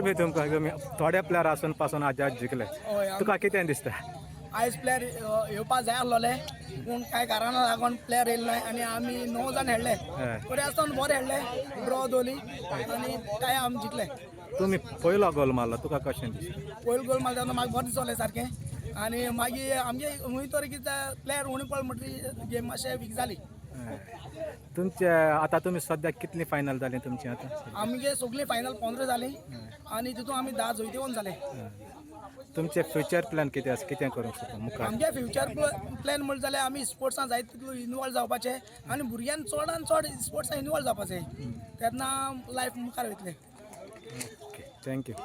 बी तुमकां थोडे प्लेयर आसून पासून आज जिखले तुका कितें दिसता? आयज प्लेयर येवपा जाय आसलोले पूण कांय कारणां लागून प्लेयर येयले नाय आनी आमी 9 जाण खेळ्ळे बरे आसतना बरे खेळ्ळे ड्रॉ दोली आनी काय आमी जिखले. तुम्ही पयलो गोल मारलो तुका कशें दिसता? पयलो गोल मारता तेन्ना म्हाका बरें दिसलें सारकें आनी मागीर आमगे खंय तरी कितें प्लेयर उणी पडलो म्हणटरी गेम मातशें वीक जाली. तुमचे आता तुम्ही सध्या कितली फायनल जाली तुमची आता? आमगे सगळी फायनल 15 जाली आनी तितून आमी 10 जैतिवंत जाले. तुमचे फ्युचर प्लॅन कितें आसा कितें करूंक सोदता मुखार? आमगे फ्युचर प्लॅन म्हणलें जाल्यार आमी स्पोर्ट्सान जायत तितलो इनवॉल्व जावपाचे आनी भुरग्यांक चडान चड स्पोर्ट्सान इनवॉल्व जावपाचें तेन्ना लायफ मुखार वयतलें. Okay thank you.